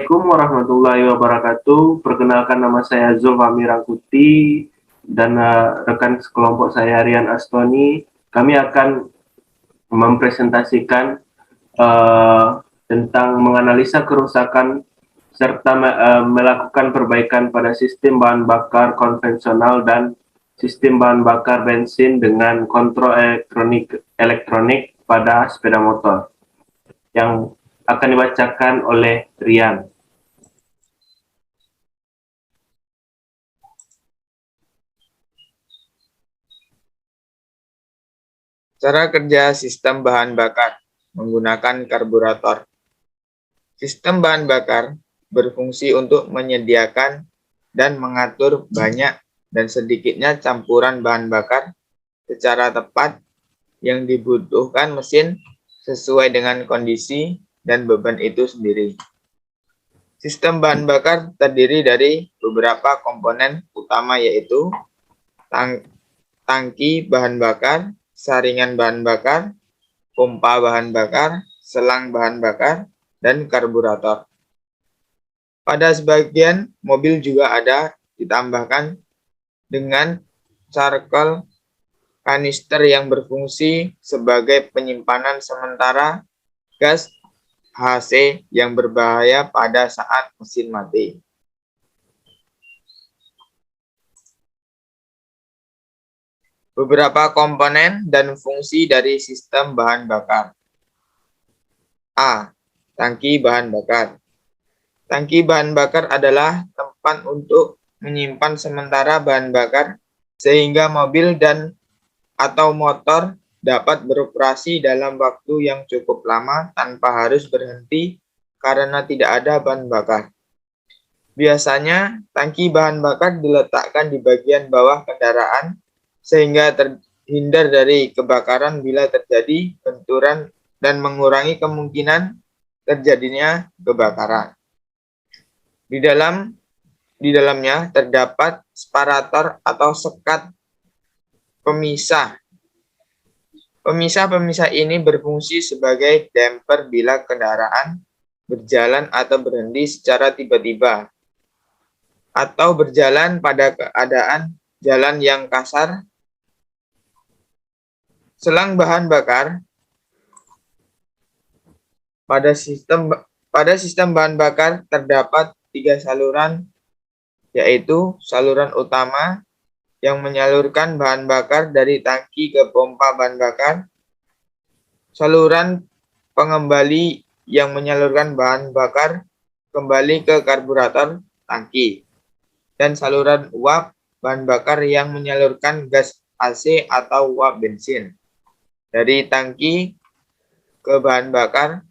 Assalamualaikum warahmatullahi wabarakatuh. Perkenalkan, nama saya Zulfami Rangkuti dan rekan sekelompok saya Rian Astoni. Kami akan mempresentasikan uh, tentang menganalisa kerusakan serta melakukan perbaikan pada sistem bahan bakar konvensional dan sistem bahan bakar bensin dengan kontrol elektronik pada sepeda motor yang akan dibacakan oleh Rian. Cara kerja sistem bahan bakar menggunakan karburator. Sistem bahan bakar berfungsi untuk menyediakan dan mengatur banyak dan sedikitnya campuran bahan bakar secara tepat yang dibutuhkan mesin sesuai dengan kondisi dan beban itu sendiri. Sistem bahan bakar terdiri dari beberapa komponen utama, yaitu tangki bahan bakar, saringan bahan bakar, pompa bahan bakar, selang bahan bakar, dan karburator. Pada sebagian mobil juga ada ditambahkan dengan charcoal kanister yang berfungsi sebagai penyimpanan sementara gas HC yang berbahaya pada saat mesin mati. Beberapa komponen dan fungsi dari sistem bahan bakar. A. Tangki bahan bakar. Tangki bahan bakar adalah tempat untuk menyimpan sementara bahan bakar sehingga mobil dan atau motor dapat beroperasi dalam waktu yang cukup lama tanpa harus berhenti karena tidak ada bahan bakar. Biasanya, tangki bahan bakar diletakkan di bagian bawah kendaraan sehingga terhindar dari kebakaran bila terjadi benturan dan mengurangi kemungkinan terjadinya kebakaran. Di dalamnya terdapat separator atau sekat pemisah. Pemisah-pemisah ini berfungsi sebagai damper bila kendaraan berjalan atau berhenti secara tiba-tiba, atau berjalan pada keadaan jalan yang kasar. Selang bahan bakar. Pada sistem bahan bakar terdapat 3 saluran, yaitu saluran utama yang menyalurkan bahan bakar dari tangki ke pompa bahan bakar, saluran pengembali yang menyalurkan bahan bakar kembali ke karburator tangki, dan saluran uap bahan bakar yang menyalurkan gas AC atau uap bensin dari tangki ke bahan bakar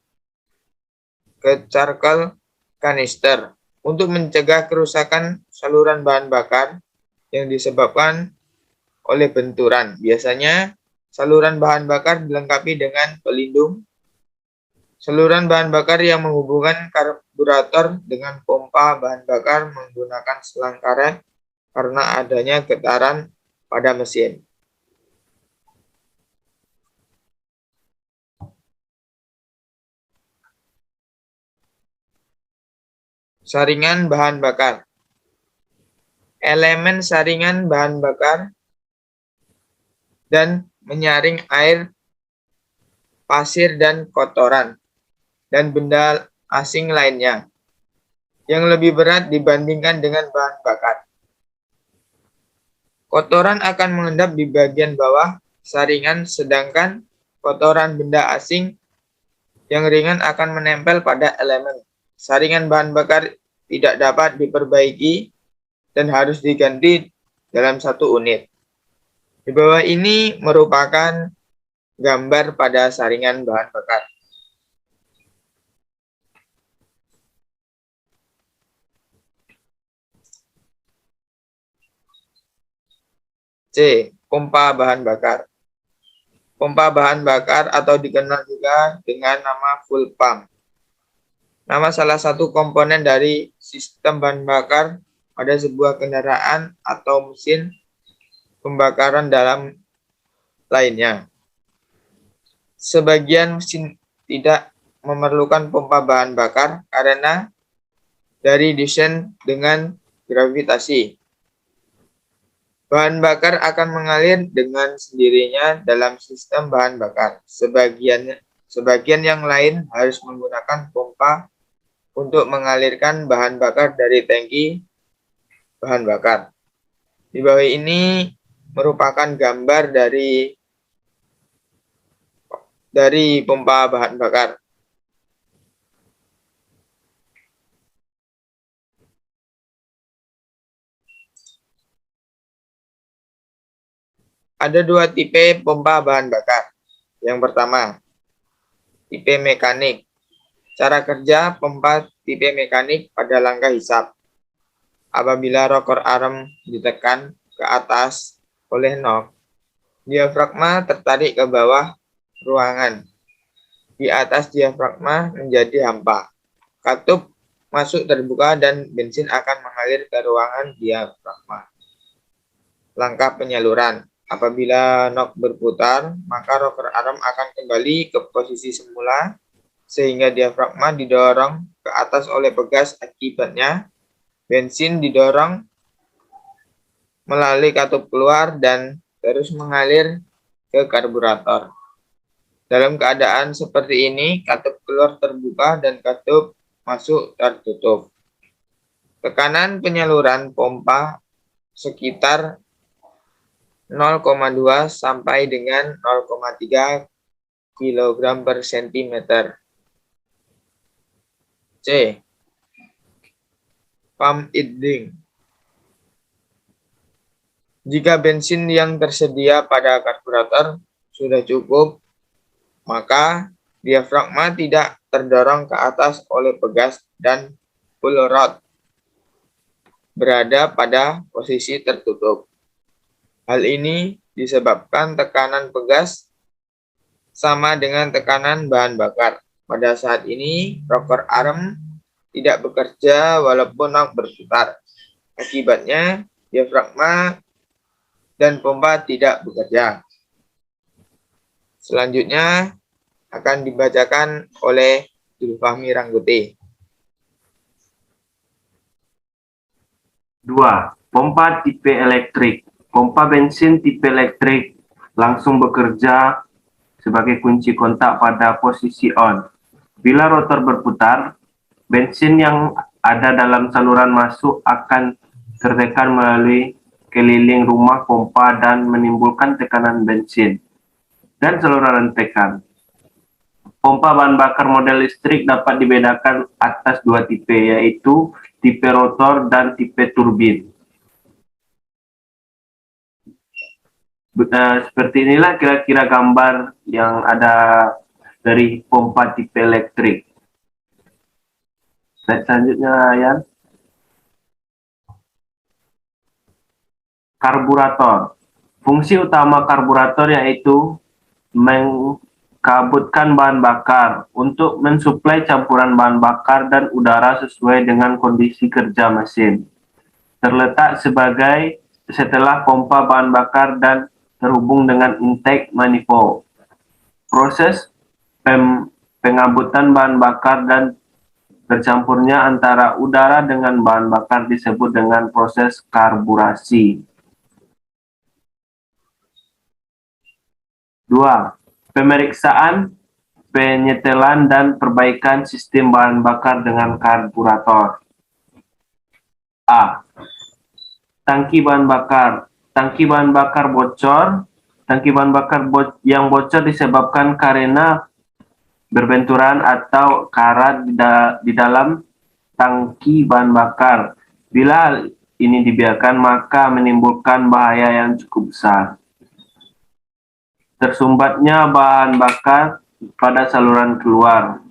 ke charcoal kanister untuk mencegah kerusakan saluran bahan bakar yang disebabkan oleh benturan. Biasanya saluran bahan bakar dilengkapi dengan pelindung. Saluran bahan bakar yang menghubungkan karburator dengan pompa bahan bakar menggunakan selang karet karena adanya getaran pada mesin. Saringan bahan bakar. Elemen saringan bahan bakar dan menyaring air, pasir, dan kotoran, dan benda asing lainnya yang lebih berat dibandingkan dengan bahan bakar. Kotoran akan mengendap di bagian bawah saringan, sedangkan kotoran benda asing yang ringan akan menempel pada elemen. Saringan bahan bakar tidak dapat diperbaiki dan harus diganti dalam 1 unit. Di bawah ini merupakan gambar pada saringan bahan bakar. C. Pompa bahan bakar. Pompa bahan bakar atau dikenal juga dengan nama fuel pump. Nama salah satu komponen dari sistem bahan bakar pada sebuah kendaraan atau mesin pembakaran dalam lainnya. Sebagian mesin tidak memerlukan pompa bahan bakar karena dari desain dengan gravitasi. Bahan bakar akan mengalir dengan sendirinya dalam sistem bahan bakar. Sebagian yang lain harus menggunakan pompa untuk mengalirkan bahan bakar dari tangki bahan bakar. Di bawah ini merupakan gambar dari pompa bahan bakar. Ada dua tipe pompa bahan bakar. Yang pertama, tipe mekanik. Cara kerja pompa tipe mekanik pada langkah hisap. Apabila rocker arm ditekan ke atas oleh knob, diafragma tertarik ke bawah ruangan. Di atas diafragma menjadi hampa. Katup masuk terbuka dan bensin akan mengalir ke ruangan diafragma. Langkah penyaluran. Apabila knob berputar, maka rocker arm akan kembali ke posisi semula sehingga diafragma didorong ke atas oleh pegas. Akibatnya, bensin didorong melalui katup keluar dan terus mengalir ke karburator. Dalam keadaan seperti ini, katup keluar terbuka dan katup masuk tertutup. Tekanan penyaluran pompa sekitar 0,2 sampai dengan 0,3 kg per cm. C. Pump idling. Jika bensin yang tersedia pada karburator sudah cukup, maka diafragma tidak terdorong ke atas oleh pegas dan full rod berada pada posisi tertutup. Hal ini disebabkan tekanan pegas sama dengan tekanan bahan bakar. Pada saat ini, rocker arm tidak bekerja walaupun knob berputar. Akibatnya, diafragma dan pompa tidak bekerja. Selanjutnya akan dibacakan oleh Zulfahmi Rangkuti. 2. Pompa tipe elektrik. Pompa bensin tipe elektrik langsung bekerja sebagai kunci kontak pada posisi on. Bila rotor berputar, bensin yang ada dalam saluran masuk akan tertekan melalui keliling rumah pompa dan menimbulkan tekanan bensin dan saluran tekan. Pompa bahan bakar model listrik dapat dibedakan atas dua tipe, yaitu tipe rotor dan tipe turbin. Seperti inilah kira-kira gambar yang ada dari pompa tipe elektrik. Slide selanjutnya, Yan. Karburator. Fungsi utama karburator yaitu mengkabutkan bahan bakar untuk mensuplai campuran bahan bakar dan udara sesuai dengan kondisi kerja mesin. Terletak setelah pompa bahan bakar dan terhubung dengan intake manifold. Proses pengabutan bahan bakar dan bercampurnya antara udara dengan bahan bakar disebut dengan proses karburasi. 2. Pemeriksaan, penyetelan, dan perbaikan sistem bahan bakar dengan karburator. A. Tangki bahan bakar. Tangki bahan bakar bocor. Tangki bahan bakar yang bocor disebabkan karena berbenturan atau karat di dalam tangki bahan bakar. Bila ini dibiarkan, maka menimbulkan bahaya yang cukup besar. Tersumbatnya bahan bakar pada saluran keluar.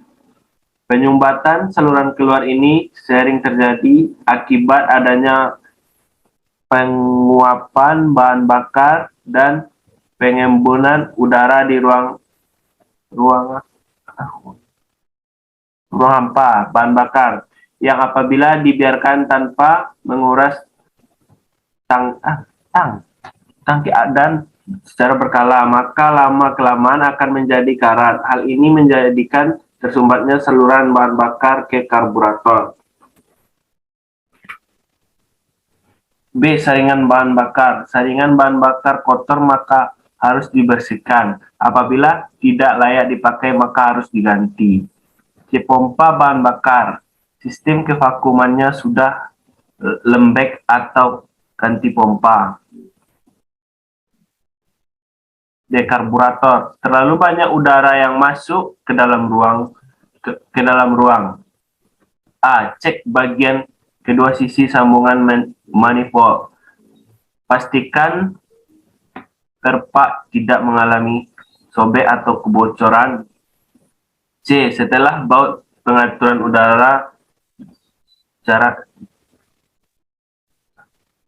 Penyumbatan saluran keluar ini sering terjadi akibat adanya penguapan bahan bakar dan pengembunan udara di ruang hampa bahan bakar yang apabila dibiarkan tanpa menguras tangki dan secara berkala, maka lama-kelamaan akan menjadi karat. Hal ini menjadikan tersumbatnya saluran bahan bakar ke karburator. B. Saringan bahan bakar. Saringan bahan bakar kotor maka harus dibersihkan. Apabila tidak layak dipakai maka harus diganti. C. Pompa bahan bakar. Sistem kevakuumannya sudah lembek atau ganti pompa. D. Karburator. Terlalu banyak udara yang masuk ke dalam ruang. A. Cek bagian kedua sisi sambungan manifold. Pastikan terpak tidak mengalami sobek atau kebocoran. C. Setelah baut pengaturan udara,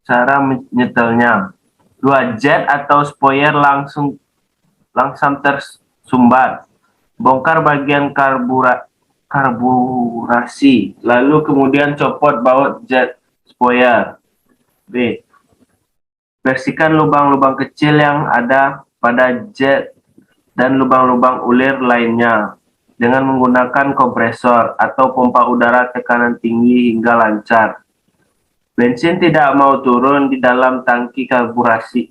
cara menyetelnya. 2. Jet atau spoiler langsung tersumbat. Bongkar bagian karburasi, lalu kemudian copot baut jet spoiler. B. Bersihkan lubang-lubang kecil yang ada pada jet dan lubang-lubang ulir lainnya dengan menggunakan kompresor atau pompa udara tekanan tinggi hingga lancar. Bensin tidak mau turun di dalam tangki karburasi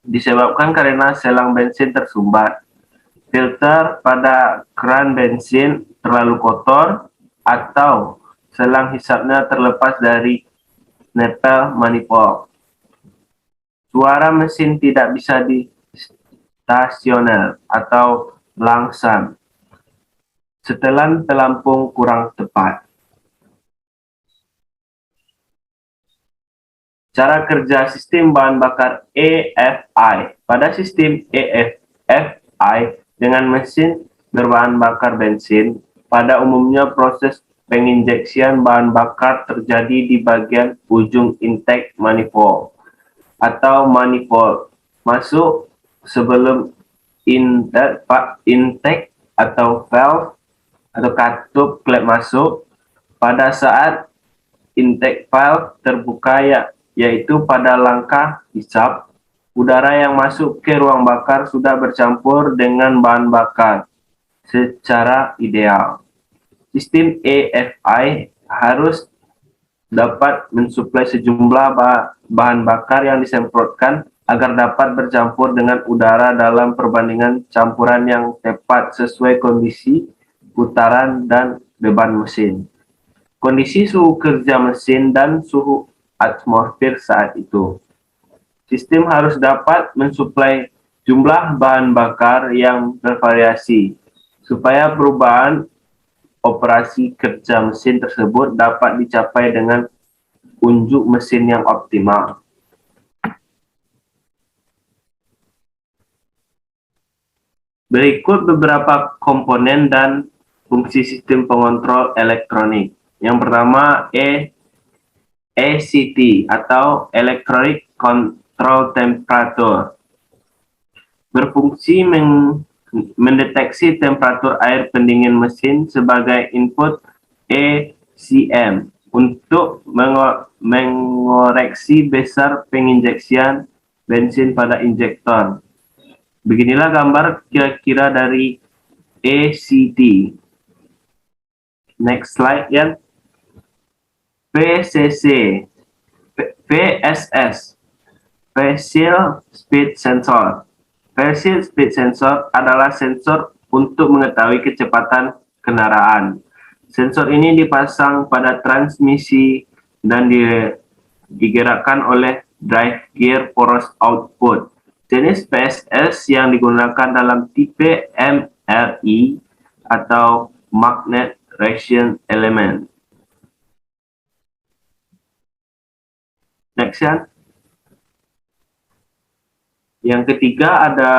disebabkan karena selang bensin tersumbat. Filter pada keran bensin terlalu kotor atau selang hisapnya terlepas dari nempel manifold. Suara mesin tidak bisa di stasioner atau langsam. Setelan pelampung kurang tepat. Cara kerja sistem bahan bakar EFI. Pada sistem EFI dengan mesin berbahan bakar bensin, pada umumnya proses penginjeksian bahan bakar terjadi di bagian ujung intake manifold atau manifold masuk sebelum intake atau valve atau katup klep masuk. Pada saat intake valve terbuka yaitu pada langkah hisap, udara yang masuk ke ruang bakar sudah bercampur dengan bahan bakar secara ideal. Sistem EFI harus dapat mensuplai sejumlah bahan bakar yang disemprotkan agar dapat bercampur dengan udara dalam perbandingan campuran yang tepat sesuai kondisi putaran dan beban mesin, kondisi suhu kerja mesin, dan suhu atmosfer saat itu. Sistem harus dapat mensuplai jumlah bahan bakar yang bervariasi supaya perubahan operasi kerja mesin tersebut dapat dicapai dengan unjuk mesin yang optimal. Berikut beberapa komponen dan fungsi sistem pengontrol elektronik. Yang pertama, ECT atau Electronic Control Temperature. Berfungsi mendeteksi temperatur air pendingin mesin sebagai input ECM untuk mengoreksi besar penginjeksian bensin pada injektor. Beginilah gambar kira-kira dari ECT. Next slide ya. PCC, PSS, Partial Speed Sensor. Partial Speed Sensor adalah sensor untuk mengetahui kecepatan kendaraan. Sensor ini dipasang pada transmisi dan digerakkan oleh drive gear poros output. Jenis PSS yang digunakan dalam tipe MRE atau Magnet Reaction Element. Next ya. Yang ketiga ada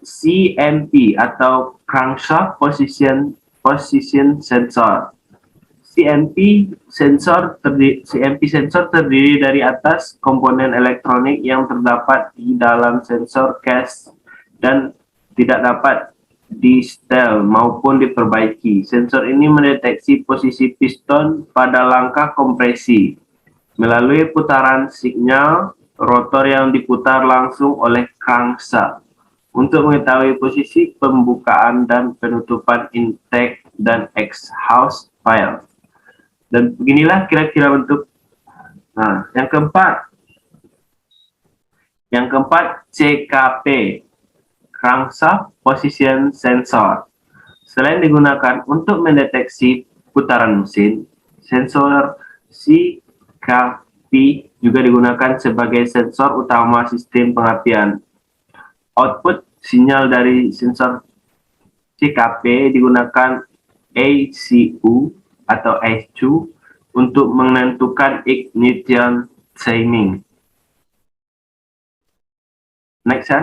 CMP atau Crankshaft Position Sensor. CMP sensor terdiri dari atas komponen elektronik yang terdapat di dalam sensor case dan tidak dapat di-setel maupun diperbaiki. Sensor ini mendeteksi posisi piston pada langkah kompresi melalui putaran sinyal rotor yang diputar langsung oleh crankshaft untuk mengetahui posisi pembukaan dan penutupan intake dan exhaust valve. Dan beginilah kira-kira bentuk Nah, yang keempat CKP, Crankshaft Position Sensor. Selain digunakan untuk mendeteksi putaran mesin, sensor CKP juga digunakan sebagai sensor utama sistem pengapian. Output sinyal dari sensor CKP digunakan ECU atau ECU untuk menentukan ignition timing. Next,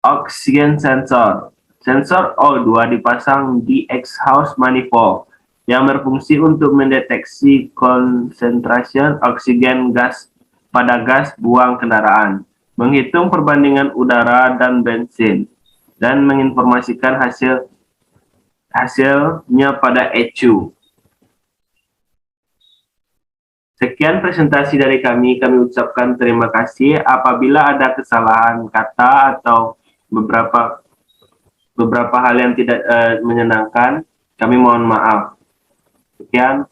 oxygen sensor. Sensor O2 dipasang di exhaust manifold yang berfungsi untuk mendeteksi konsentrasi oksigen gas pada gas buang kendaraan, menghitung perbandingan udara dan bensin, dan menginformasikan hasilnya pada ECU. Sekian presentasi dari kami ucapkan terima kasih. Apabila ada kesalahan kata atau beberapa hal yang tidak menyenangkan, kami mohon maaf. Sekian.